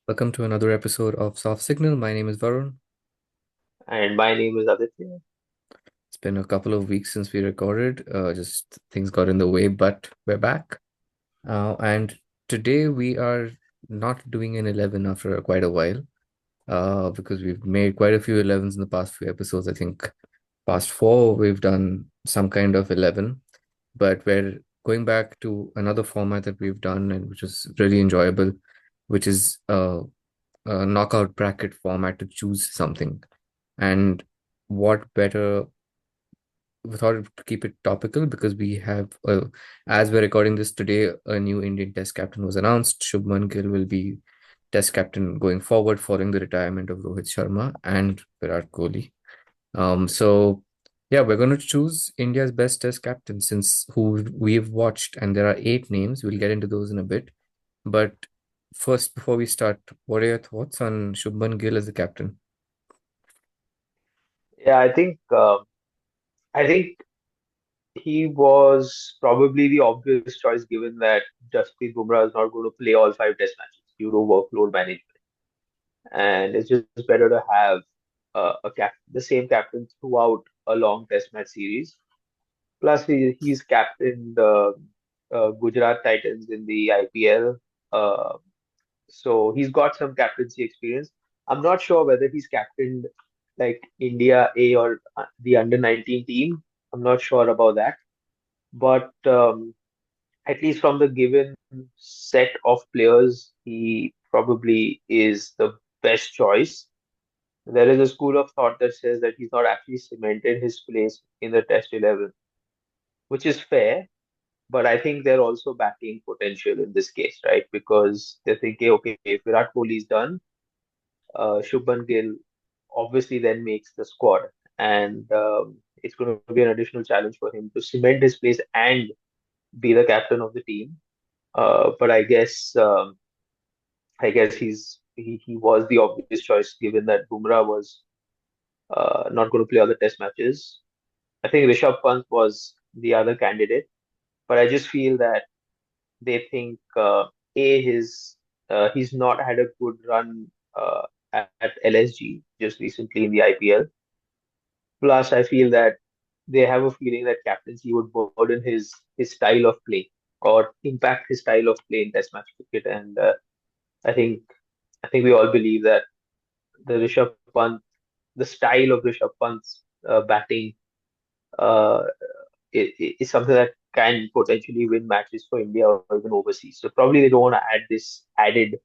Welcome to another episode of Soft Signal. My name is Varun. And my name is Aditya. It's been a couple of weeks since we recorded. Just things got in the way, but we're back. And today we are not doing an 11 after quite a while, because we've made quite a few 11s in the past few episodes. I think past four we've done some kind of 11, but we're going back to another format that we've done and which is really enjoyable, which is a knockout bracket format to choose something. And what better, we thought to keep it topical because we have, as we're recording this today, a new Indian Test captain was announced. Shubman Gill will be Test captain going forward following the retirement of Rohit Sharma and Virat Kohli. So yeah, we're going to choose India's best Test captain since who we've watched, and there are eight names. We'll get into those in a bit. But first, before we start, what are your thoughts on Shubman Gill as the captain? Yeah, I think he was probably the obvious choice given that Jasprit Bumrah is not going to play all five test matches due to workload management. And it's just better to have the same captain throughout a long test match series. Plus, he's captained Gujarat Titans in the IPL. Uh, so he's got some captaincy experience. I'm not sure whether he's captained like India A or the under 19 team. I'm not sure about that. But at least from the given set of players, he probably is the best choice. There is a school of thought that says that he's not actually cemented his place in the Test 11, which is fair. But I think they're also backing potential in this case, right? Because they're thinking, okay, if Virat Kohli is done, Shubman Gill obviously then makes the squad, and it's going to be an additional challenge for him to cement his place and be the captain of the team. But I guess he was the obvious choice given that Bumrah was not going to play all the test matches. I think Rishabh Pant was the other candidate, but I just feel that they think he's not had a good run at LSG just recently in the IPL. Plus, I feel that they have a feeling that captaincy would burden his style of play or impact his style of play in Test match cricket. And I think I think we all believe that the Rishabh Pant, the style of Rishabh Pant's batting, uh, is something that can potentially win matches for India or even overseas. So probably they don't want to add this added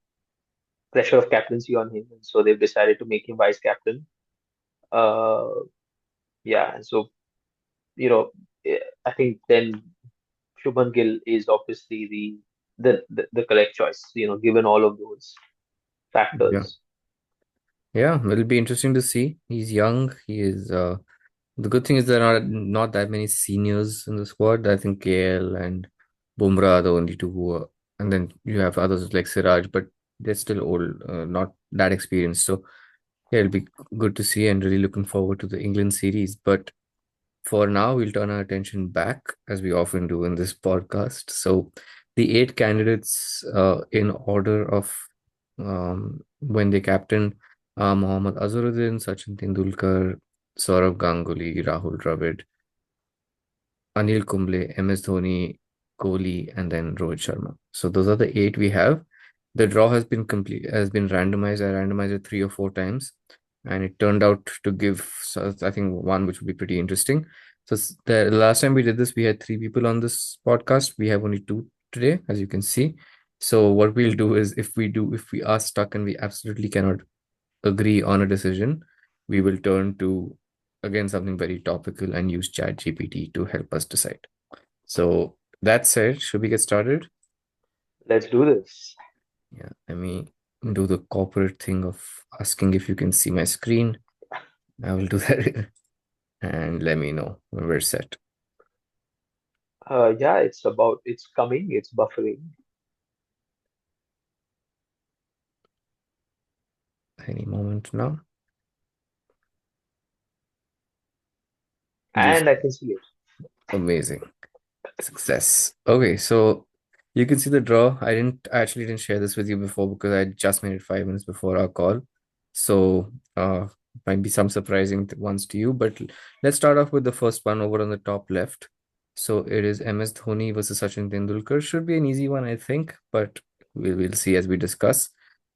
pressure of captaincy on him, and so they've decided to make him vice captain. Uh, yeah, and so I think then Shubman Gill is obviously the correct choice, given all of those Yeah. factors. Yeah, it'll be interesting to see. He's young. He is the good thing is there are not that many seniors in the squad. I think KL and Bumrah are the only two who are, and then you have others like Siraj, but they're still old, not that experienced. So yeah, it'll be good to see and really looking forward to the England series. But for now, we'll turn our attention back as we often do in this podcast. So the eight candidates in order of when they captain Mohammad Azharuddin, Sachin Tendulkar, Saurav Ganguly, Rahul Dravid, Anil Kumble, MS Dhoni, Kohli, and then Rohit Sharma. So those are the eight we have. The draw has been randomized. I randomized it three or four times, and it turned out to give, so I think, one which would be pretty interesting. So the last time we did this, we had three people on this podcast. We have only two today, as you can see. So what we'll do is, if we are stuck and we absolutely cannot agree on a decision, we will turn to, again, something very topical and use ChatGPT to help us decide. So that said, should we get started? Let's do this. Yeah, let me do the corporate thing of asking if you can see my screen. I will do that and let me know when we're set. Yeah, it's coming, it's buffering. Any moment now. Just And I can see it. amazing. Success. Okay, so You can see the draw. I actually didn't share this with you before because I just made it 5 minutes before our call. So, might be some surprising ones to you. But let's start off with the first one over on the top left. So it is MS Dhoni versus Sachin Tendulkar. Should be an easy one, I think, but we'll see as we discuss.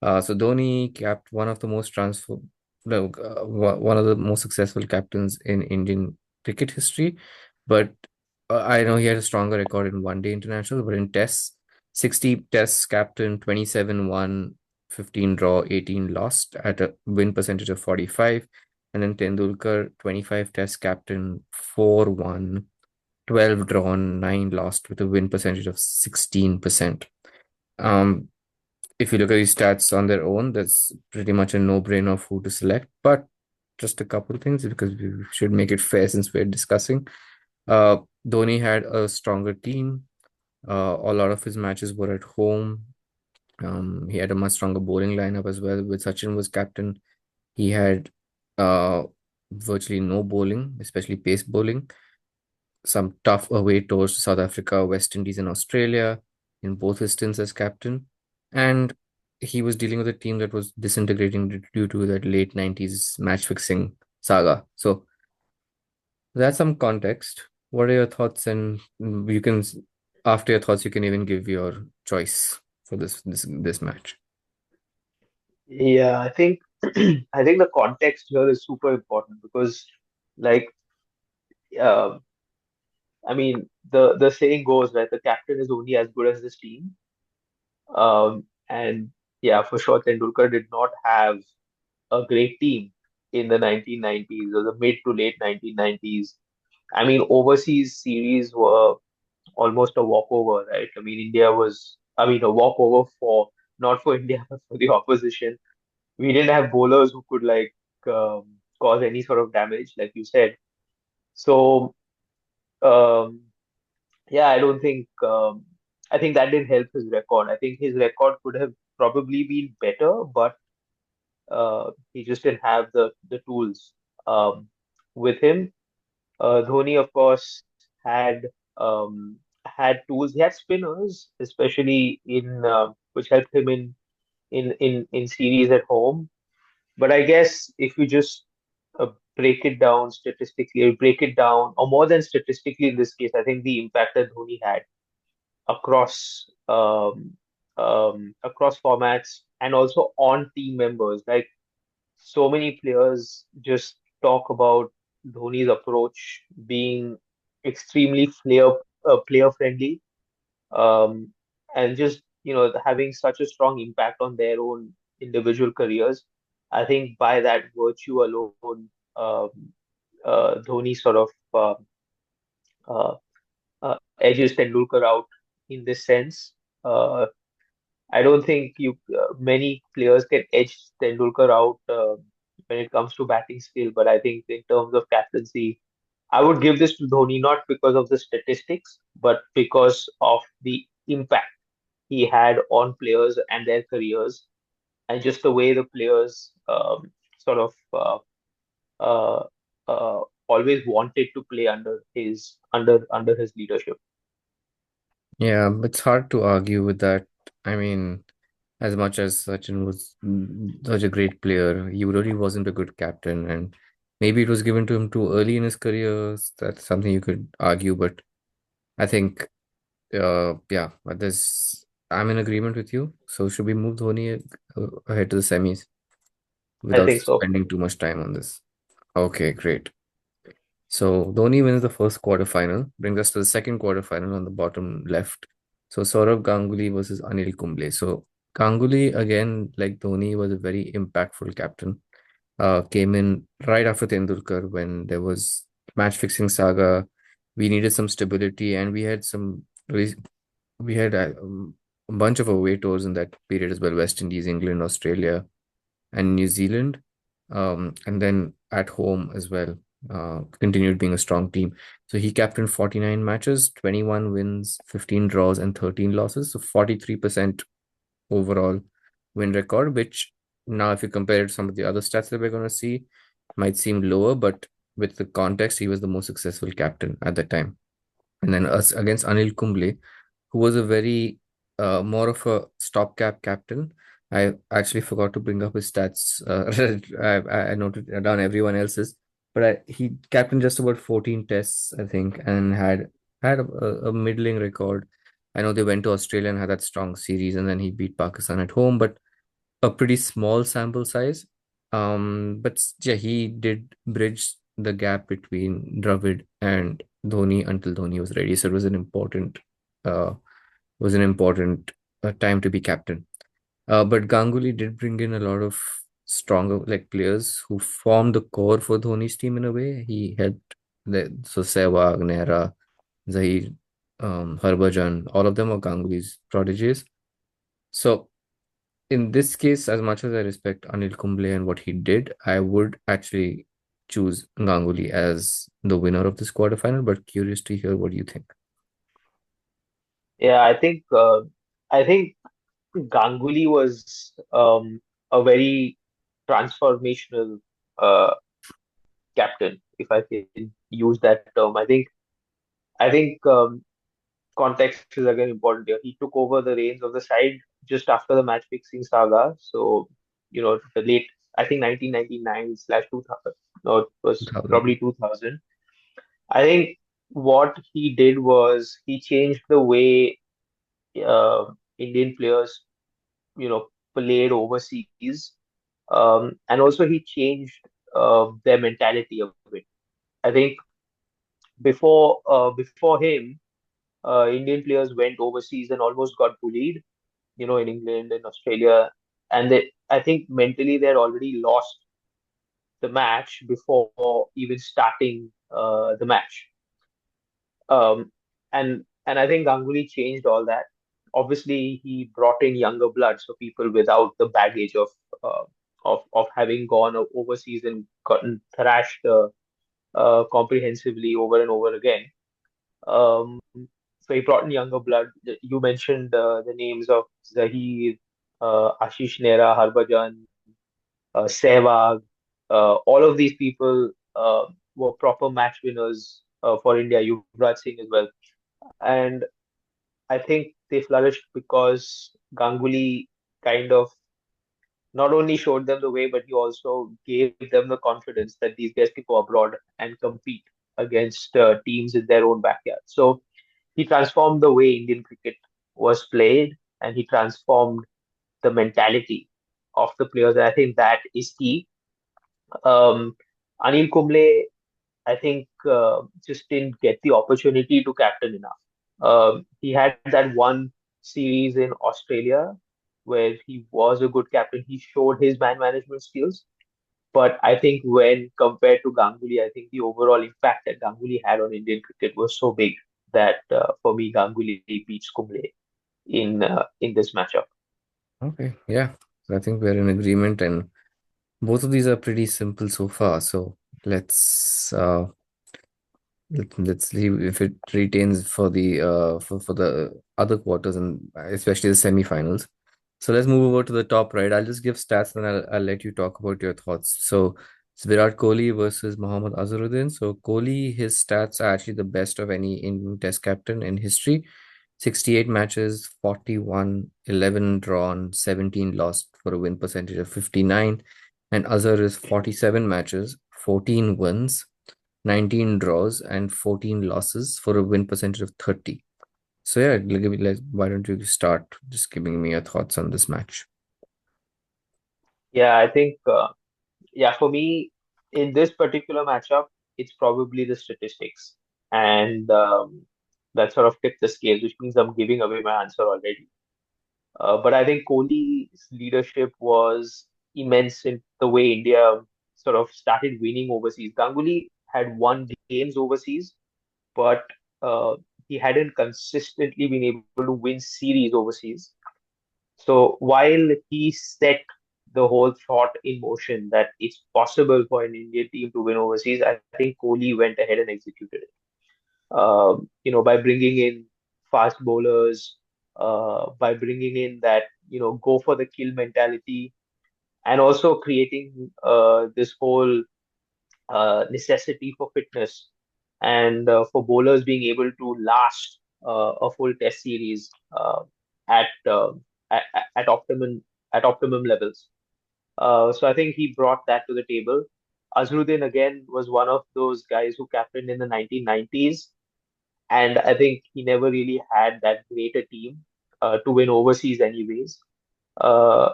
So Dhoni capped one of the most transfer, no, one of the most successful captains in Indian cricket history. But I know he had a stronger record in one day internationals, but in tests, 60 tests captain, 27 won, 15 draw, 18 lost at a win percentage of 45. And then Tendulkar, 25 test captain, 4 won, 12 drawn, 9 lost with a win percentage of 16%. Um, if you look at these stats on their own, that's pretty much a no-brainer of who to select. But just a couple of things because we should make it fair since we're discussing. Uh, Dhoni had a stronger team. A lot of his matches were at home. He had a much stronger bowling lineup as well. With Sachin was captain, he had uh, virtually no bowling, especially pace bowling. Some tough away tours to South Africa, West Indies, and Australia in both his stints as captain. And he was dealing with a team that was disintegrating due to that late 90s match fixing saga. So that's some context. What are your thoughts? And you can, after your thoughts, you can even give your choice for this match. Yeah, I think I think the context here is super important because, like, uh, I mean, the saying goes that the captain is only as good as his team. And yeah, for sure, Tendulkar did not have a great team in the 1990s or the mid to late 1990s. I mean, overseas series were almost a walkover, right? I mean, I mean, a walkover for not for India, but for the opposition. We didn't have bowlers who could cause any sort of damage, like you said. So um, yeah, I don't think I think that didn't help his record. I think his record could have probably been better, but he just didn't have the tools with him. Dhoni, of course, had had tools. He had spinners, especially in which helped him in series at home. But I guess if you just break it down statistically, or break it down, or more than statistically in this case, I think the impact that Dhoni had across across formats and also on team members, like so many players just talk about Dhoni's approach being extremely player friendly, um, and just having such a strong impact on their own individual careers. I think by that virtue alone, um, Dhoni sort of uh, edges Tendulkar out in this sense. Uh, I don't think you many players can edge Tendulkar out when it comes to batting skill, but I think in terms of captaincy, I would give this to Dhoni not because of the statistics, but because of the impact he had on players and their careers, and just the way the players sort of uh, uh, always wanted to play under his leadership. Yeah, it's hard to argue with that. I mean, as much as Sachin was such a great player, he really wasn't a good captain, and maybe it was given to him too early in his career. That's something you could argue, but I think, yeah, but there's I'm in agreement with you. So should we move Dhoni ahead to the semis I without think so. spending too much time on this? Okay, great. So Dhoni wins the first quarterfinal, brings us to the second quarterfinal on the bottom left. So Saurav Ganguly versus Anil Kumble. So Ganguly, again, like Dhoni, was a very impactful captain. Came in right after Tendulkar when there was match fixing saga. We needed some stability, and we had a bunch of away tours in that period as well: West Indies, England, Australia, and New Zealand, and then at home as well. Continued being a strong team. So he captained 49 matches, 21 wins, 15 draws, and 13 losses. So 43% overall win record, which now, if you compare it to some of the other stats that we're going to see, might seem lower, but with the context, he was the most successful captain at that time. And then us against Anil Kumble, who was a very more of a stopgap captain. I actually forgot to bring up his stats. I noted down everyone else's, but he captained just about 14 tests, I think, and had a middling record. I know they went to Australia and had that strong series, and then he beat Pakistan at home, but a pretty small sample size. But yeah, he did bridge the gap between Dravid and Dhoni until Dhoni was ready. So it uh, was an important time to be captain. But Ganguly did bring in a lot of stronger like players who formed the core for Dhoni's team in a way. He helped so Sehwag, Nehra, Zahir, Harbhajan, all of them are Ganguly's prodigies. So in this case, as much as I respect Anil Kumble and what he did, I would actually choose Ganguly as the winner of this quarterfinal. But curious to hear what you think. Yeah, I think Ganguly was a very transformational uh, captain, if I can use that term. I think context is again important here. He took over the reins of the side just after the match fixing saga. So, the late, I think 1999 slash 2000, no, it was 2000. probably 2000. I think what he did was he changed the way Indian players, played overseas. And also he changed their mentality a bit. I think before him, Indian players went overseas and almost got bullied, in England and Australia. And I think mentally they had already lost the match before even starting the match. Um, and I think Ganguly changed all that. Obviously, he brought in younger blood, so people without the baggage of having gone overseas and gotten thrashed comprehensively over and over again. Um, so he brought in younger blood. You mentioned the names of Zahir, Ashish Nehra, Harbhajan, Sehwag. All of these people were proper match winners for India. Yuvraj Singh as well, and I think they flourished because Ganguly kind of not only showed them the way, but he also gave them the confidence that these guys can go abroad and compete against teams in their own backyard. So he transformed the way Indian cricket was played, and he transformed the mentality of the players. And I think that is key. Um, Anil Kumble, I think, just didn't get the opportunity to captain enough. He had that one series in Australia where he was a good captain. He showed his man management skills. But I think when compared to Ganguly, I think the overall impact that Ganguly had on Indian cricket was so big that for me, Ganguly beats Kumble in this matchup. Okay, yeah. I think we're in agreement, and both of these are pretty simple so far. So let's uh let's see if it retains for the other quarters and especially the semifinals. So let's move over to the top right. I'll just give stats and I'll let you talk about your thoughts. So it's Virat Kohli versus Mohammad Azharuddin. So Kohli, his stats are actually the best of any Indian Test captain in history. 68 matches, 41, 11 drawn, 17 lost for a win percentage of 59. And Azhar is 47 matches, 14 wins, 19 draws, and 14 losses for a win percentage of 30. So yeah, why don't you start just giving me your thoughts on this match? Yeah, I think, yeah, for me, in this particular matchup, it's probably the statistics. And that sort of tipped the scales, which means I'm giving away my answer already. But I think Kohli's leadership was immense in the way India sort of started winning overseas. Ganguly had won games overseas, but uh, he hadn't consistently been able to win series overseas. So while he set the whole thought in motion that it's possible for an Indian team to win overseas, I think Kohli went ahead and executed it. By bringing in fast bowlers, by bringing in that, go for the kill mentality, and also creating this whole necessity for fitness and for bowlers being able to last a full test series. at at, at optimum levels. So I think he brought that to the table. Azharuddin again was one of those guys who captained in the 1990s, and I think he never really had that great a team to win overseas, anyways. Uh,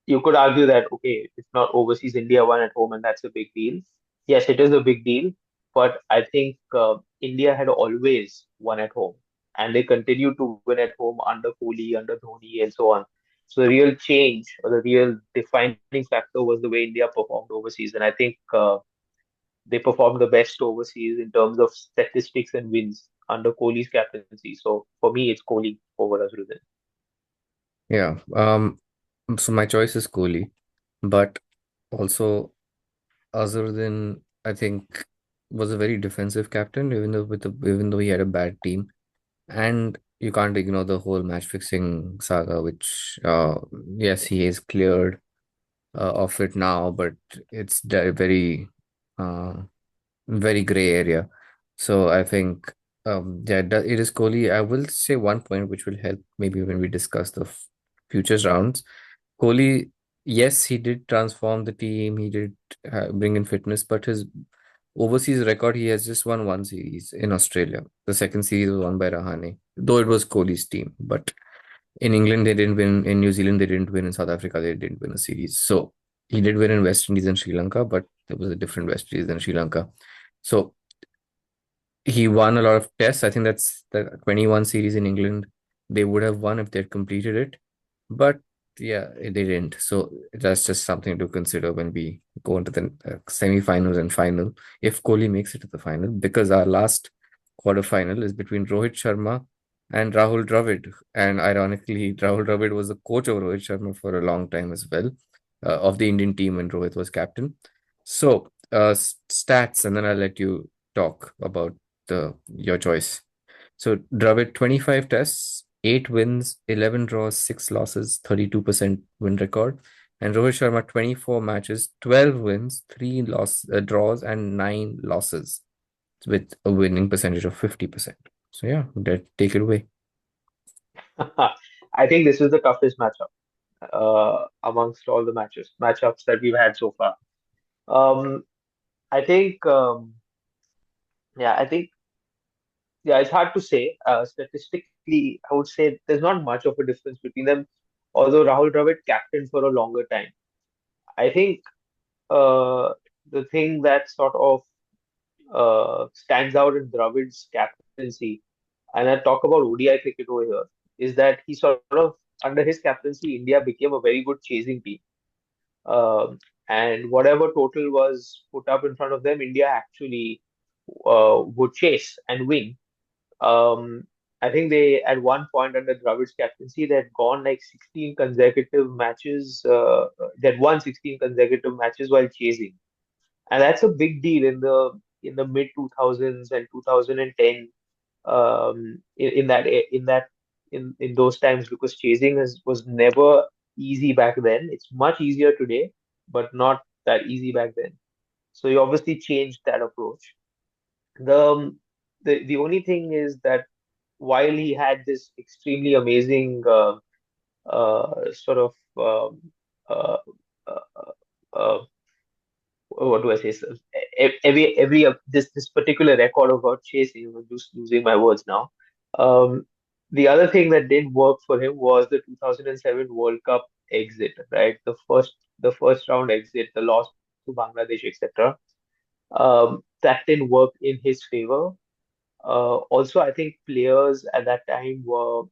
you could argue that okay, it's not overseas. India won at home, and that's a big deal. Yes, it is a big deal, but I think India had always won at home, and they continue to win at home under Kohli, under Dhoni, and so on. So the real change or the real defining factor was the way India performed overseas, and I think they performed the best overseas in terms of statistics and wins under Kohli's captaincy. So for me, it's Kohli over Azharuddin. Yeah. So my choice is Kohli, but also Azharuddin, I think, was a very defensive captain, even though he had a bad team. And you can't ignore the whole match fixing saga, which yes, he is cleared of it now, but it's very uh, very gray area. So I think yeah, it is Kohli. I will say one point which will help maybe when we discuss the futures rounds. Kohli, yes, he did transform the team. He did bring in fitness, but his overseas record, he has just won one series in Australia. The second series was won by Rahane, though it was Kohli's team. But in England, they didn't win. In New Zealand, they didn't win. In South Africa, they didn't win a series. So he did win in West Indies and Sri Lanka, but there was a different West Indies than Sri Lanka. So he won a lot of tests. I think that's the 21 series in England. They would have won if they'd completed it. But yeah, they didn't. So that's just something to consider when we go into the semi-finals and final. If Kohli makes it to the final, because our last quarterfinal is between Rohit Sharma and Rahul Dravid. And ironically, Rahul Dravid was the coach of Rohit Sharma for a long time as well, of the Indian team when Rohit was captain. So, stats, and then I'll let you talk about the your choice. So Dravid 25 tests, 8 wins, 11 draws, 6 losses, 32% win record. And Rohit Sharma 24 matches, 12 wins, 3 draws and 9 losses with a winning percentage of 50%. So yeah, take it away. I think this is the toughest matchup amongst all the matchups that we've had so far. Um, I think, yeah, I think, yeah, it's hard to say. Statistically, I would say there's not much of a difference between them, although Rahul Dravid captained for a longer time. I think uh, the thing that sort of stands out in Dravid's captaincy, and I talk about ODI cricket over here, is that he sort of, under his captaincy, India became a very good chasing team. Um, and whatever total was put up in front of them, India actually would chase and win. Um, I think they, at one point under Dravid's captaincy, they had gone like 16 consecutive matches. They had won 16 consecutive matches while chasing, and that's a big deal in the mid 2000s and 2010. In that in those times, because chasing was never easy back then. It's much easier today, but not that easy back then. So he obviously changed that approach. The only thing is that while he had this extremely amazing sort of uh, uh, uh, what do I say? So, every this particular record about chasing, I'm just losing my words now. Um, the other thing that didn't work for him was the 2007 World Cup exit, right? The first round exit, the loss to Bangladesh, etc. That didn't work in his favor. Also, I think players at that time were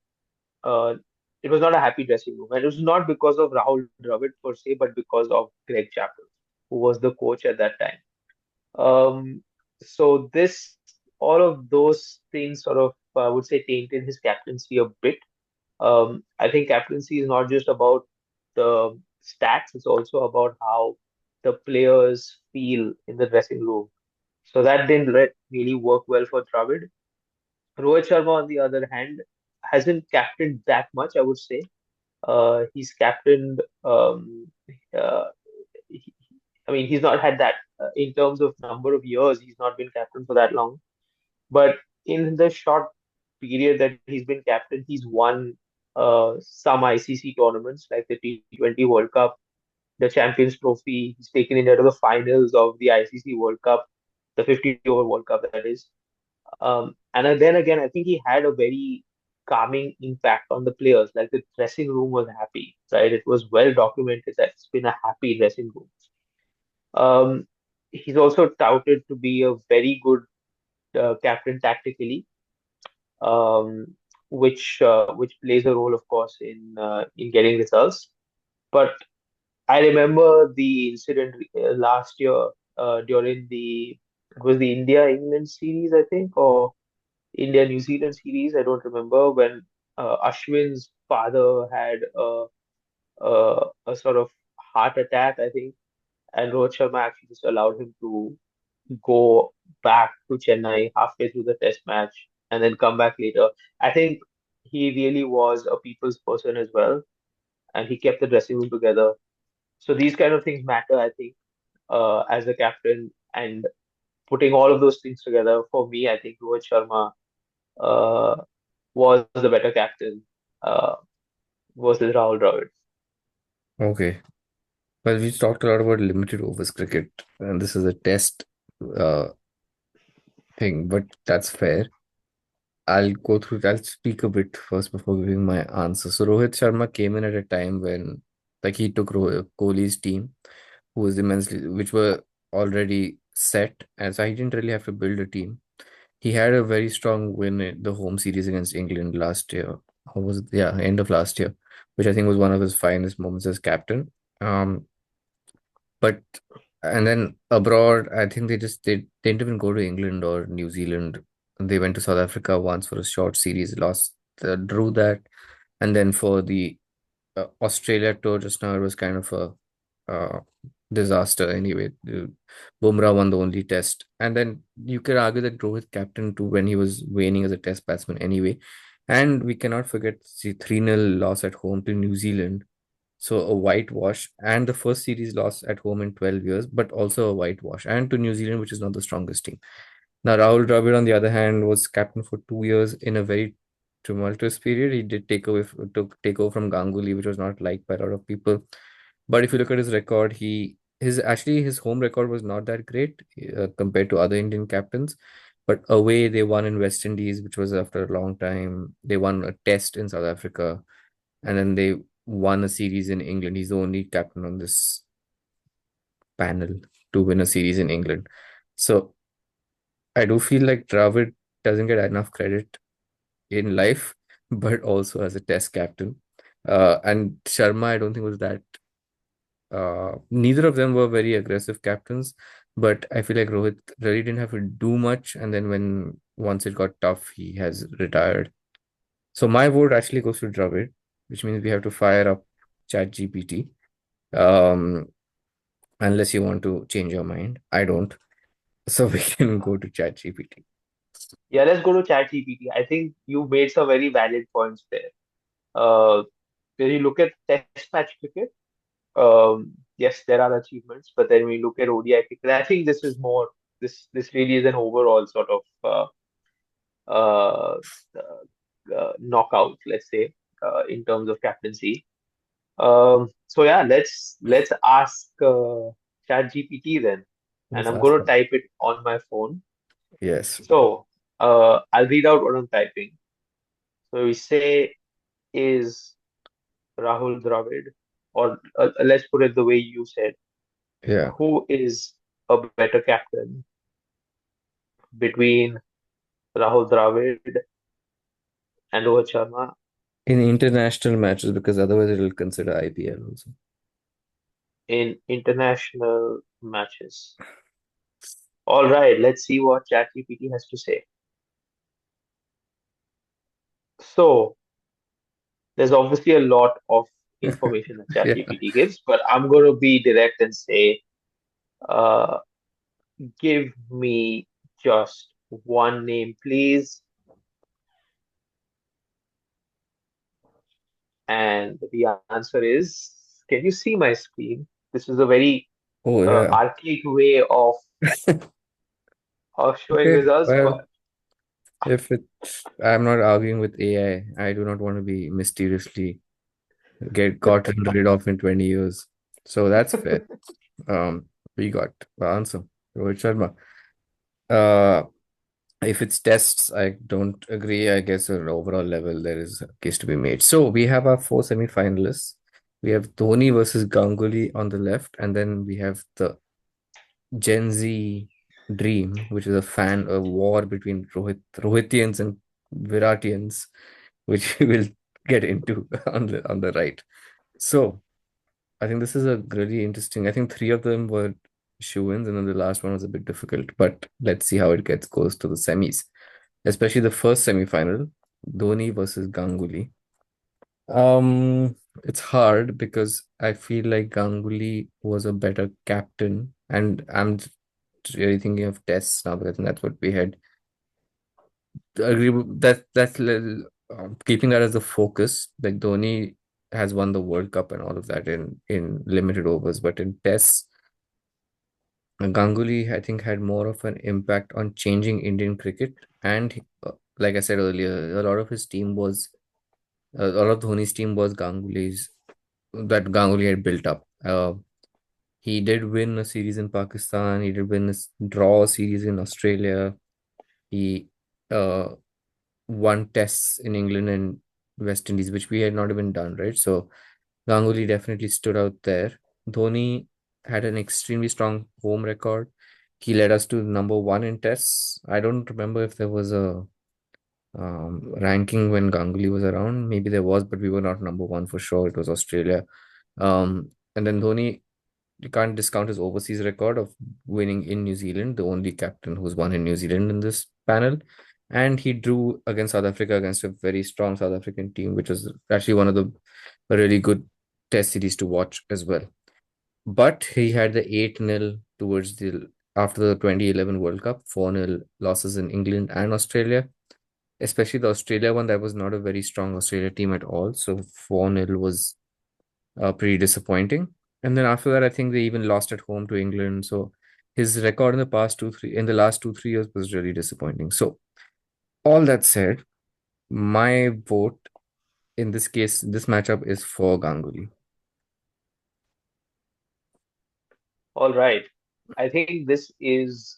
uh, it was not a happy dressing room, and it was not because of Rahul Dravid per se, but because of Greg Chappell, who was the coach at that time. Um, so this, all of those things sort of, I would say, tainted his captaincy a bit. I think captaincy is not just about the stats; it's also about how the players feel in the dressing room. So that didn't really work well for Dravid. Rohit Sharma, on the other hand, hasn't captained that much, I would say. He's captained. Uh, he, I mean, he's not had that in terms of number of years. He's not been captain for that long. But in the short period that he's been captain, he's won. 10 matches. some ICC tournaments like the T20 World Cup, the Champions Trophy. He's taken India to the finals of the ICC World Cup, the 50 over World Cup, that is. And then again, I think he had a very calming impact on the players. Like the dressing room was happy, right? It was well documented that it's been a happy dressing room. Um, he's also touted to be a very good captain tactically, um, which plays a role, of course, in getting results. But I remember the incident last year during it was the India England series, I think, or India New Zealand series. I don't remember when Ashwin's father had a sort of heart attack, I think, and Rohit Sharma actually just allowed him to go back to Chennai halfway through the test match and then come back later. I think he really was a people's person as well, and he kept the dressing room together. So these kind of things matter, I think, as a captain, and putting all of those things together. For me, I think Rohit Sharma uh, was the better captain uh, versus Rahul Dravid. Okay. Well, we talked a lot about limited overs cricket, and this is a test uh, thing, but that's fair. I'll speak a bit first before giving my answer. So, Rohit Sharma came in at a time when, like, he took Kohli's team, who was immensely, which were already set, and so he didn't really have to build a team. He had a very strong win in the home series against England last year. How was it? Yeah, end of last year, which I think was one of his finest moments as captain. Um, but and then abroad, I think they didn't even go to England or New Zealand. They went to South Africa once for a short series, lost, drew that, and then for the Australia tour just now, it was kind of a disaster anyway. Bumrah won the only test, and then you could argue that Rohit captain too when he was waning as a test batsman anyway. And we cannot forget the 3-0 loss at home to New Zealand, so a whitewash, and the first series loss at home in 12 years, but also a whitewash, and to New Zealand, which is not the strongest team. Now, Rahul Dravid, on the other hand, was captain for 2 years in a very tumultuous period. He did take over from Ganguly, which was not liked by a lot of people. But if you look at his record, his home record was not that great compared to other Indian captains. But away, they won in West Indies, which was after a long time. They won a test in South Africa, and then they won a series in England. He's the only captain on this panel to win a series in England. So I do feel like Dravid doesn't get enough credit in life, but also as a test captain. And Sharma, I don't think was that. Neither of them were very aggressive captains, but I feel like Rohit really didn't have to do much. And then when once it got tough, he has retired. So my vote actually goes to Dravid, which means we have to fire up ChatGPT. Um, unless you want to change your mind. I don't. So we can go to ChatGPT. Yeah, let's go to ChatGPT. I think you made some very valid points there. Uh, when you look at test match cricket, yes, there are achievements, but then when you look at ODI cricket, I think this is more, this really is an overall sort of uh, knockout, let's say, in terms of captaincy. So yeah, let's ask ChatGPT then, and Let's I'm ask going to them. type it on my phone. Yes. So I'll read out what I'm typing. So we say, is Rahul Dravid, or let's put it the way you said, Yeah. who is a better captain between Rahul Dravid and Rohit Sharma In international matches, because otherwise it will consider IPL also. in international matches? All right, let's see what ChatGPT has to say. So there's obviously a lot of information that Yeah. ChatGPT gives, but I'm going to be direct and say, uh, give me just one name, please. And the answer is, can you see my screen? This is a very Oh, yeah. archaic way of showing Okay. results, but Well, If it, I'm not arguing with AI. I do not want to be mysteriously get gotten rid of in 20 years. So that's fair. Um, we got the answer. Rohit Sharma. Uh, if it's tests, I don't agree. I guess on an overall level, there is a case to be made. So we have our four semi-finalists. We have Dhoni versus Ganguly on the left, and then we have the Gen Z dream, which is a war between Rohitians and Viratians, which we will get into on the right. So I think this is a really interesting. I think three of them were shoe-ins, and then the last one was a bit difficult. But let's see how it gets goes to the semis, especially the first semi-final, Dhoni versus Ganguly. It's hard because I feel like Ganguly was a better captain, and I'm really thinking of tests now because I think that's what we had. Agree keeping that as the focus. Like Dhoni has won the World Cup and all of that in limited overs, but in tests, Ganguly I think had more of an impact on changing Indian cricket. And like I said earlier, a lot of his team was a lot of Dhoni's team was Ganguly's that Ganguly had built up. He did win a series in Pakistan. He did win a draw a series in Australia. He uh, won tests in England and West Indies, which we had not even done, right? So Ganguly definitely stood out there. Dhoni had an extremely strong home record. He led us to number one in tests. I don't remember if there was a ranking when Ganguly was around. Maybe there was, but we were not number one for sure. It was Australia. And then Dhoni, you can't discount his overseas record of winning in New Zealand, the only captain who's won in New Zealand in this panel. And he drew against South Africa against a very strong South African team, which was actually one of the a really good test series to watch as well. But he had the 8-0 towards the after the 2011 World Cup, 4-0 losses in England and Australia, especially the Australia one. That was not a very strong Australia team at all. So 4-0 was pretty disappointing. And then after that, I think they even lost at home to England. So his record in the past in the last 2, 3 years was really disappointing. So all that said, my vote in this case, this matchup is for Ganguly. All right. I think this is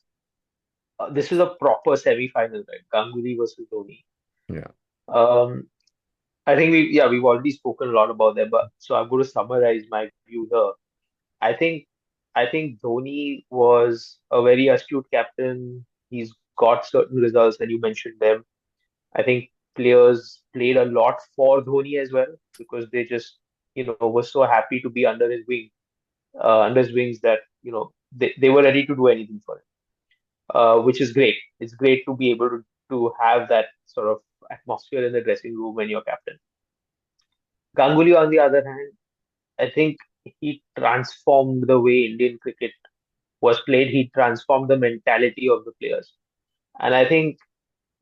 a proper semi-final, right? Ganguly versus Dhoni. Yeah, Um, I think we've already spoken a lot about that, but so I'm going to summarize my view here. I think I think Dhoni was a very astute captain. He's got certain results, and you mentioned them. I think players played a lot for Dhoni as well because they just were so happy to be under his wings that they were ready to do anything for him, which is great. It's great to be able to have that sort of atmosphere in the dressing room when you're captain. Ganguly, on the other hand, I think he transformed the way Indian cricket was played. He transformed the mentality of the players. And I think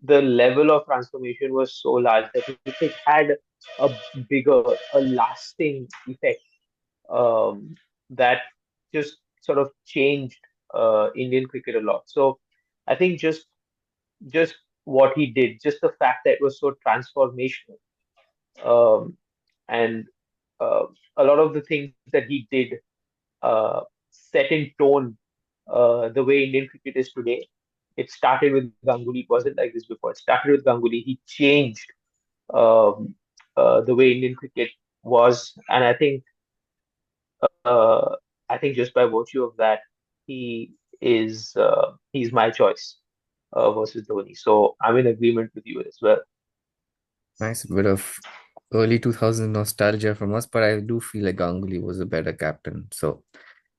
the level of transformation was so large that it had a a lasting effect that just sort of changed Indian cricket a lot. So I think just what he did, just the fact that it was so transformational, um, and uh, a lot of the things that he did set in tone the way Indian cricket is today. It started with Ganguly. It wasn't like this before. It started with Ganguly. He changed um, the way Indian cricket was, and uh, I think just by virtue of that, he he's my choice versus Dhoni. So I'm in agreement with you as well. nice bit of early 2000 nostalgia from us, but I do feel like Ganguly was a better captain. So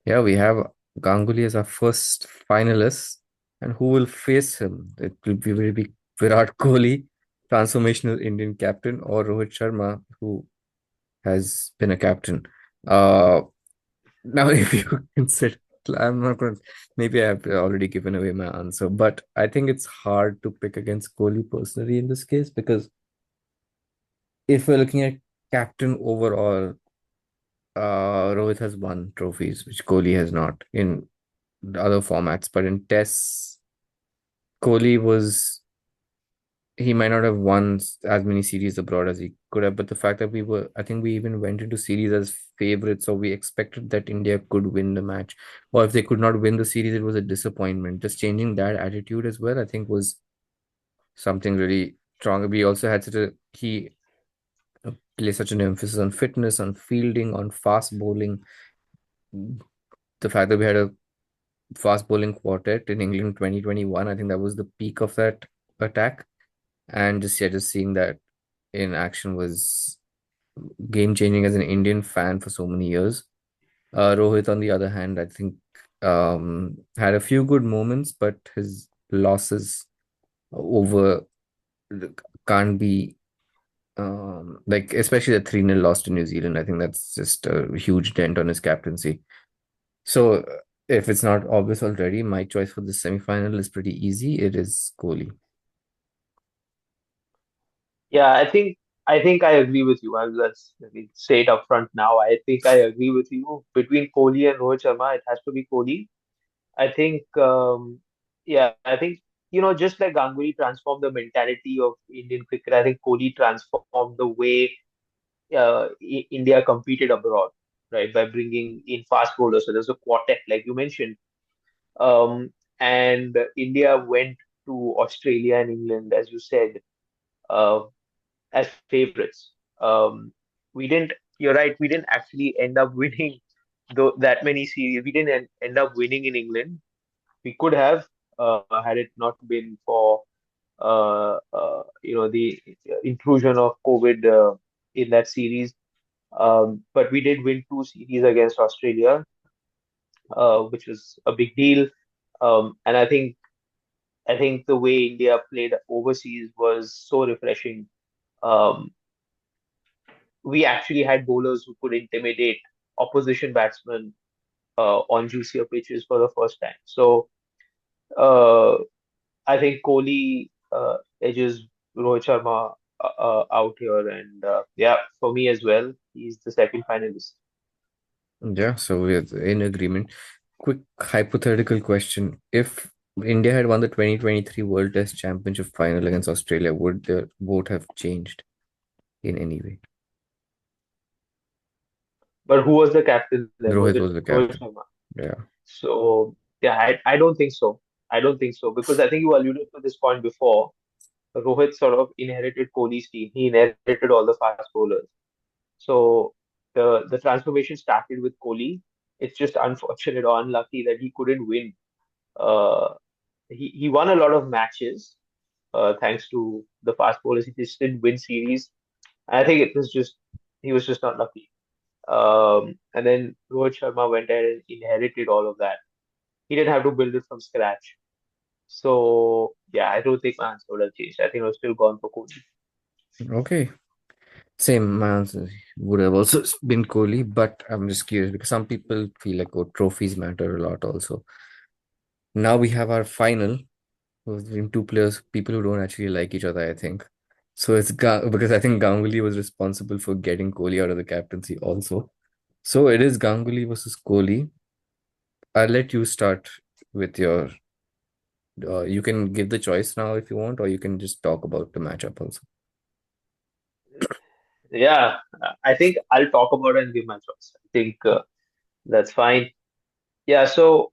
yeah, we have Ganguly as our first finalist, and who will face him? Will be Virat Kohli, transformational Indian captain, or Rohit Sharma, who has been a captain. Uh, Now, if you consider, I'm not going to, maybe I've already given away my answer, but I think it's hard to pick against Kohli personally in this case because if we're looking at captain overall, Rohit has won trophies, which Kohli has not in the other formats. But in tests, Kohli was he might not have won as many series abroad as he could have, but the fact that I think we even went into series as favorites, so we expected that India could win the match. Or if they could not win the series, it was a disappointment. Just changing that attitude as well, I think, was something really strong. We also had he placed such an emphasis on fitness, on fielding, on fast bowling. The fact that we had a fast bowling quartet in England 2021, I think that was the peak of that attack. And just seeing that in action was game changing as an Indian fan for so many years. Rohit, on the other hand, I think had a few good moments, but his losses over can't be like, especially the 3-0 loss to New Zealand. I think that's just a huge dent on his captaincy. So if it's not obvious already, my choice for the semi-final is pretty easy. It is Kohli. Yeah, I think I agree with you. Let me say it up front now. I think I agree with you. Between Kohli and Rohit Sharma, it has to be Kohli. I think, yeah, I think, just like Ganguly transformed the mentality of Indian cricket, I think Kohli transformed the way India competed abroad, right, by bringing in fast bowlers. So there's a quartet, like you mentioned, and India went to Australia and England, as you said, uh, as favorites. We didn't. You're right. We didn't actually end up winning that many series. We didn't end up winning in England. We could have, had it not been for the intrusion of COVID in that series. But we did win two series against Australia, which was a big deal. And I think the way India played overseas was so refreshing. Um, we actually had bowlers who could intimidate opposition batsmen on juicier pitches for the first time. So uh, I think Kohli edges Rohit Sharma out here, and yeah, for me as well, he's the second finalist. Yeah, so we're in agreement. Quick hypothetical question. If India had won the 2023 World Test Championship final against Australia, would the vote have changed in any way? But who was the captain then? Was Rohit it was the Rohit captain. Sharma? Yeah. So yeah, I don't think so. I don't think so because I think you alluded to this point before. Rohit sort of inherited Kohli's team. He inherited all the fast bowlers. So the transformation started with Kohli. It's just unfortunate or unlucky that he couldn't win. Uh, he won a lot of matches thanks to the fast bowlers. He just didn't win series. I think it was just he was just not lucky. And then Rohit Sharma went ahead and inherited all of that. He didn't have to build it from scratch. So yeah, I don't think my answer would have changed. I think I was still gone for Kohli. Okay. Same. My answer would have also been Kohli, but I'm just curious because some people feel like, oh, trophies matter a lot also. Now we have our final between two players, people who don't actually like each other, I think. So because I think Ganguly was responsible for getting Kohli out of the captaincy also. So it is Ganguly versus Kohli. I'll let you start with your. You can give the choice now if you want, or you can just talk about the matchup also. Yeah, I think I'll talk about it and give my choice. I think that's fine. Yeah, so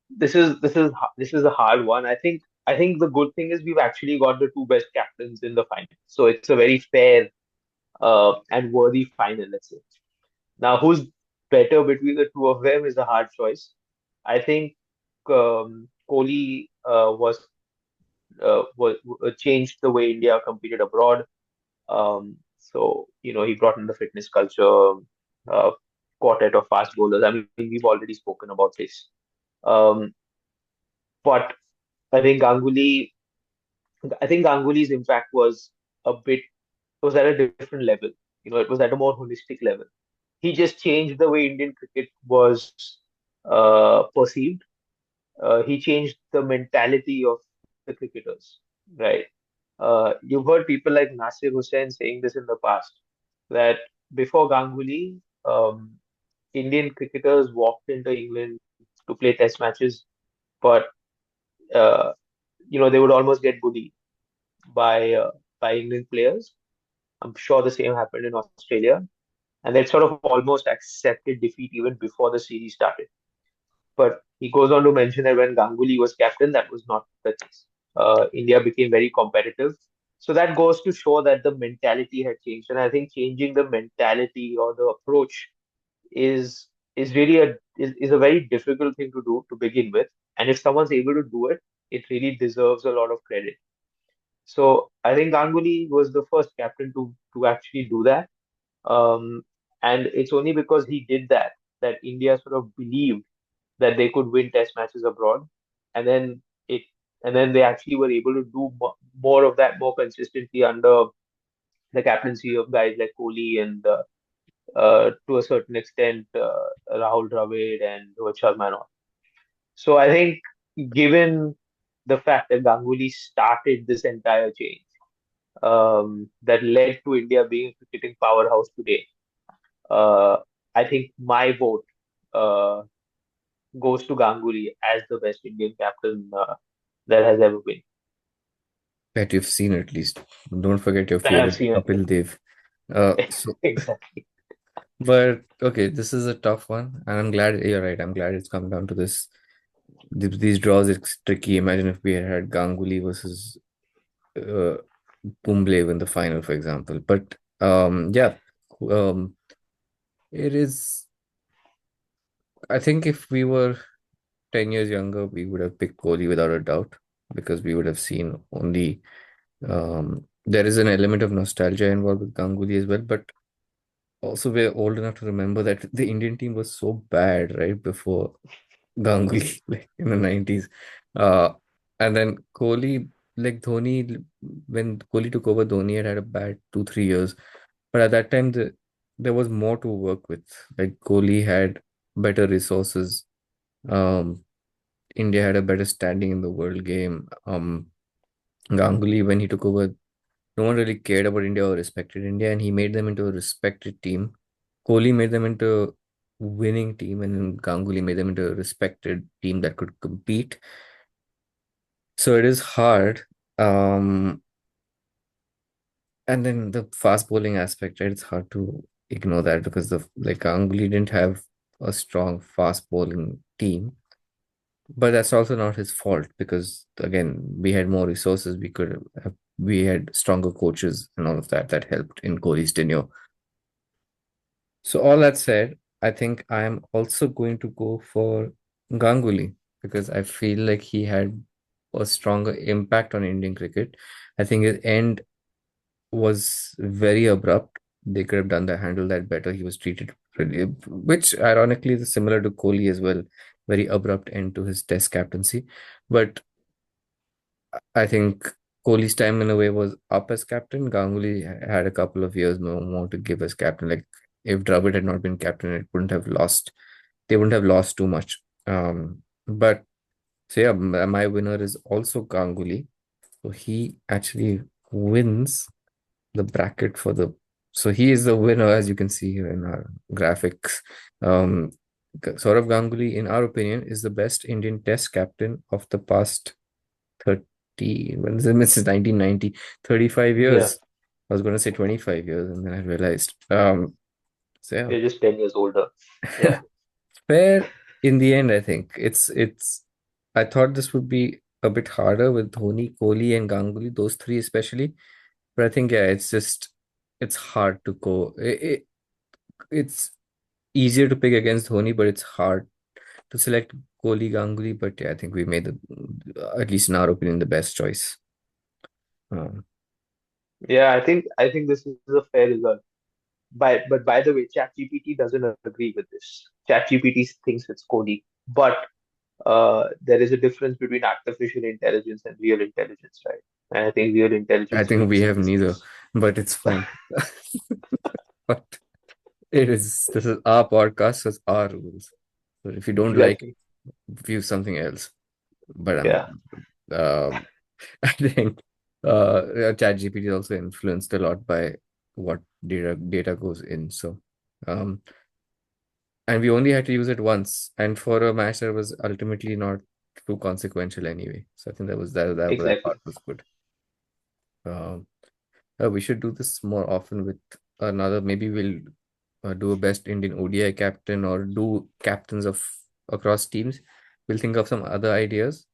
this is a hard one. I think the good thing is we've actually got the two best captains in the final, so it's a very fair and worthy final. Let's say now who's better between the two of them is a hard choice. I think Kohli changed the way India competed abroad. So he brought in the fitness culture, uh, quartet of fast bowlers. I mean, we've already spoken about this. Um, but I think Ganguly, I think Ganguly's impact was at a different level. It was at a more holistic level. He just changed the way Indian cricket was perceived. He changed the mentality of the cricketers, right? You've heard people like Nasir Hussain saying this in the past that before Ganguly, Indian cricketers walked into England to play test matches, but uh, they would almost get bullied. by England players. I'm sure the same happened in Australia, and they sort of almost accepted defeat even before the series started. But he goes on to mention that when Ganguly was captain, that was not the case. India became very competitive. So that goes to show that the mentality had changed. And I think changing the mentality or the approach is really is a very difficult thing to do to begin with. And if someone's able to do it, it really deserves a lot of credit. So I think Ganguly was the first captain to actually do that. Um, and it's only because he did that that India sort of believed that they could win test matches abroad, and then it and then they actually were able to do more of that more consistently under the captaincy of guys like Kohli and to a certain extent Rahul Dravid and Rohit Sharma and all. So I think given the fact that Ganguly started this entire change that led to India being a cricketing powerhouse today, uh, I think my vote uh, goes to Ganguly as the best Indian captain that has ever been. That you've seen at least. Don't forget your That I've favorite seen it. Kapil Dev. So, Exactly. but okay, this is a tough one, and I'm glad you're right. I'm glad it's come down to this. These draws, it's tricky. Imagine if we had Ganguly versus uh, Kumble in the final, for example. But yeah, um, it is. I think if we were 10 years younger, we would have picked Kohli without a doubt because we would have seen only. There is an element of nostalgia involved with Ganguly as well, but also we're old enough to remember that the Indian team was so bad right before Ganguly, like in the 90s. Uh, and then Kohli, like Dhoni, when Kohli took over, Dhoni had a bad 2, 3 years. But at that time, there was more to work with. Like Kohli had better resources. Um, India had a better standing in the world game. Ganguly, when he took over, no one really cared about India or respected India, and he made them into a respected team. Kohli made them into a winning team, and then Ganguly made them into a respected team that could compete. So it is hard. Um, and then the fast bowling aspect, right? It's hard to ignore that because the like Ganguly didn't have a strong fast bowling team. But that's also not his fault because again, we had more resources. We had stronger coaches and all of that that helped in Kohli's tenure. So all that said, I think I am also going to go for Ganguly because I feel like he had a stronger impact on Indian cricket. I think his end was very abrupt. They could have done the handle that better. He was treated really, which ironically is similar to Kohli as well. Very abrupt end to his test captaincy. But I think Kohli's time in a way was up as captain. Ganguly had a couple of years more to give as captain. Like if Dravid had not been captain, it wouldn't have lost. They wouldn't have lost too much. But so yeah, my winner is also Ganguly. So he actually wins the bracket for the. So he is the winner, as you can see here in our graphics. Um, Saurav Ganguly, in our opinion, is the best Indian Test captain of the past 30, when this is 1990, 35 Yeah, years. I was going to say 25 years, and then I realized. So they're just 10 years older. yeah, Yeah, fair in the end, I think. I thought this would be a bit harder with Dhoni, Kohli, and Ganguly, those three especially. But I think, yeah, it's hard to go. It's easier to pick against Dhoni, but it's hard to select Kohli, Ganguly. But yeah, I think we made at least in our opinion, the best choice. Um, yeah. I think this is a fair result. But by the way, ChatGPT doesn't agree with this. ChatGPT thinks it's Kohli, but there is a difference between artificial intelligence and real intelligence, right? And I think real I intelligence think we makes have sense. neither, but it's fine. But this is our podcast, so it's our rules. So if you don't like it, Exactly. view something else. But Yeah. um, I think ChatGPT is also influenced a lot by what data goes in. So, um, and we only had to use it once, and for a match that was ultimately not too consequential anyway. So I think that that Exactly. part was good. Uh, we should do this more often with another. Maybe we'll do a best Indian ODI captain or do captains of across teams. We'll think of some other ideas.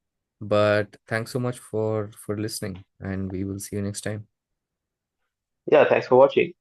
But thanks so much for listening, and we will see you next time. Yeah, thanks for watching.